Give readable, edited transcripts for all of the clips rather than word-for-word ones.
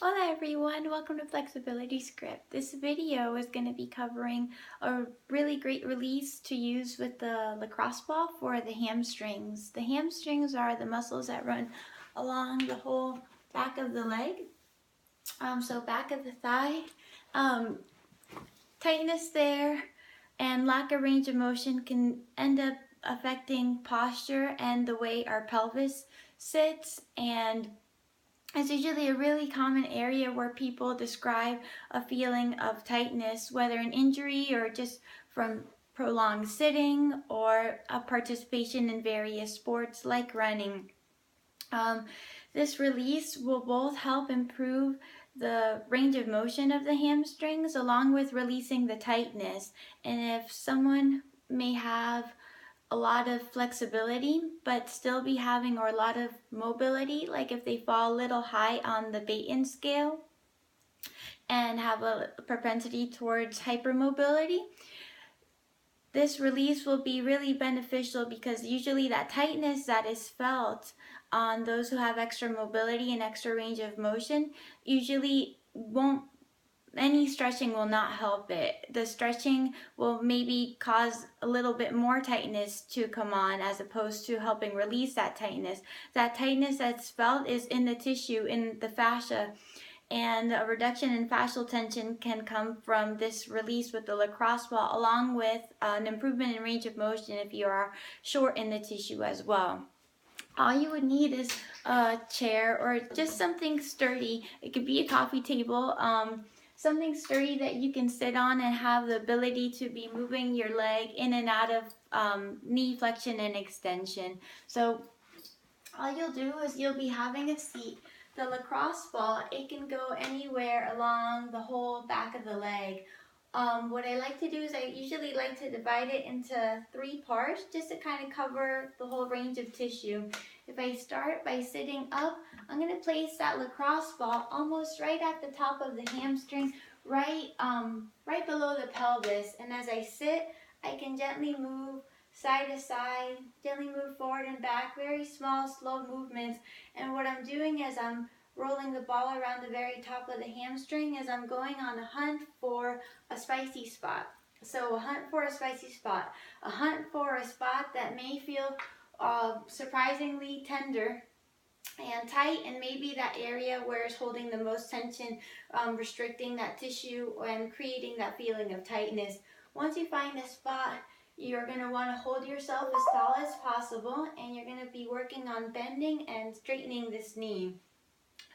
Hola everyone, welcome to Flexibility Script. This video is going to be covering a really great release to use with the lacrosse ball for the hamstrings. The hamstrings are the muscles that run along the whole back of the leg, so back of the thigh. Tightness there and lack of range of motion can end up affecting posture and the way our pelvis sits, and it's usually a really common area where people describe a feeling of tightness, whether an injury or just from prolonged sitting or a participation in various sports like running. This release will both help improve the range of motion of the hamstrings along with releasing the tightness. And if someone may have a lot of flexibility but still be having or a lot of mobility, like if they fall a little high on the Baton scale and have a propensity towards hypermobility, this release will be really beneficial because usually that tightness that is felt on those who have extra mobility and extra range of motion usually won't, any stretching will not help it. The stretching will maybe cause a little bit more tightness to come on as opposed to helping release that tightness. That tightness that's felt is in the tissue, in the fascia, and a reduction in fascial tension can come from this release with the lacrosse ball, along with an improvement in range of motion if you are short in the tissue as well. All you would need is a chair or just something sturdy. It could be a coffee table, something sturdy that you can sit on and have the ability to be moving your leg in and out of knee flexion and extension. So all you'll do is you'll be having a seat. The lacrosse ball, it can go anywhere along the whole back of the leg. What I like to do is I usually like to divide it into 3 parts just to kind of cover the whole range of tissue. If I start by sitting up, I'm going to place that lacrosse ball almost right at the top of the hamstring, right below the pelvis. And as I sit, I can gently move side to side, gently move forward and back, very small, slow movements. And what I'm doing is I'm rolling the ball around the very top of the hamstring as I'm going on a hunt for a spicy spot. So a hunt for a spicy spot, a hunt for a spot that may feel surprisingly tender and tight, and maybe that area where it's holding the most tension, restricting that tissue and creating that feeling of tightness. Once you find a spot, you're going to want to hold yourself as tall as possible, and you're going to be working on bending and straightening this knee.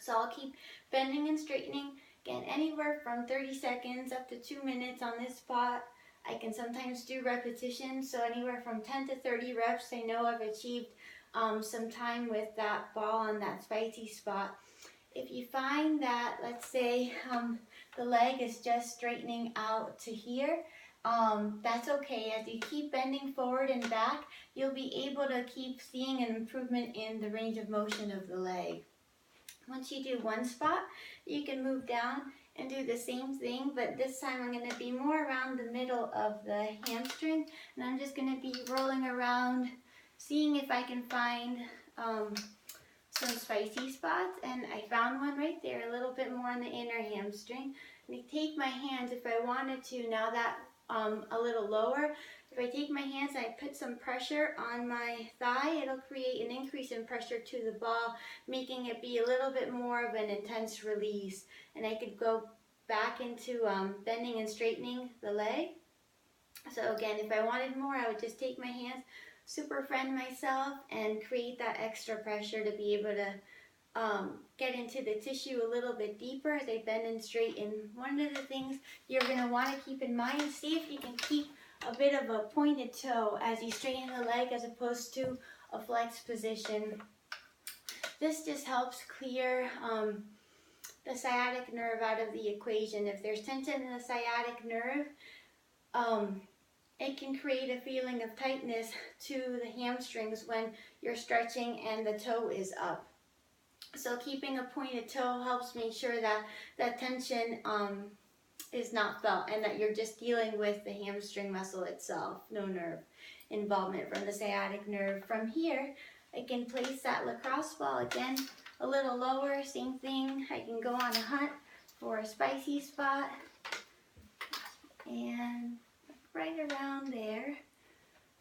So I'll keep bending and straightening, again, anywhere from 30 seconds up to 2 minutes on this spot. I can sometimes do repetitions, so anywhere from 10 to 30 reps. I know I've achieved some time with that ball on that spicy spot. If you find that, let's say, the leg is just straightening out to here, that's okay. As you keep bending forward and back, you'll be able to keep seeing an improvement in the range of motion of the leg. Once you do one spot, you can move down and do the same thing, but this time I'm going to be more around the middle of the hamstring, and I'm just going to be rolling around, seeing if I can find some spicy spots. And I found one right there, a little bit more on the inner hamstring. And I take my hands, if I wanted to, now that a little lower, if I take my hands and I put some pressure on my thigh, it'll create an increase in pressure to the ball, making it be a little bit more of an intense release. And I could go back into bending and straightening the leg. So again, if I wanted more, I would just take my hands, super friend myself, and create that extra pressure to be able to get into the tissue a little bit deeper as I bend and straighten. One of the things you're going to want to keep in mind, see if you can keep a bit of a pointed toe as you straighten the leg as opposed to a flex position. This just helps clear the sciatic nerve out of the equation. If there's tension in the sciatic nerve, it can create a feeling of tightness to the hamstrings when you're stretching and the toe is up. So keeping a pointed toe helps make sure that that tension is not felt and that you're just dealing with the hamstring muscle itself, no nerve involvement from the sciatic nerve. From here, I can place that lacrosse ball again a little lower, same thing. I can go on a hunt for a spicy spot, and right around there.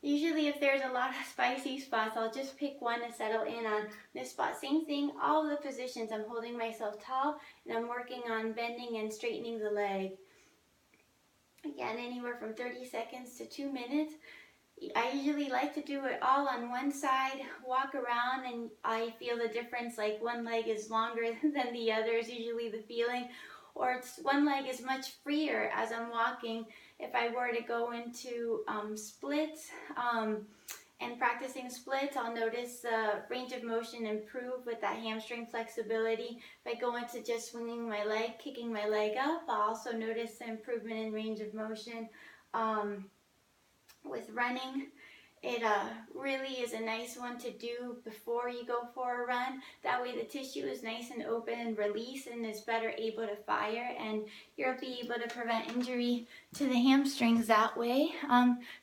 Usually if there's a lot of spicy spots, I'll just pick one to settle in on this spot. Same thing, all the positions. I'm holding myself tall and I'm working on bending and straightening the leg. Again, anywhere from 30 seconds to 2 minutes. I usually like to do it all on one side, walk around, and I feel the difference, like one leg is longer than the other is usually the feeling, or one leg is much freer as I'm walking. If I were to go into splits and practicing splits, I'll notice the range of motion improve with that hamstring flexibility. If I go into just swinging my leg, kicking my leg up, I'll also notice the improvement in range of motion. With running, it really is a nice one to do before you go for a run. That way the tissue is nice and open and released and is better able to fire, and you'll be able to prevent injury to the hamstrings that way.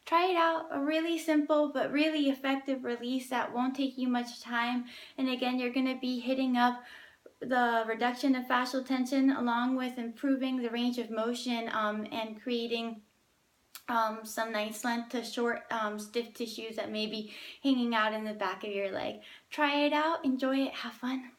Try it out, a really simple but really effective release that won't take you much time. And again, you're going to be hitting up the reduction of fascial tension along with improving the range of motion and creating some nice length to short stiff tissues that may be hanging out in the back of your leg. Try it out, enjoy it, have fun.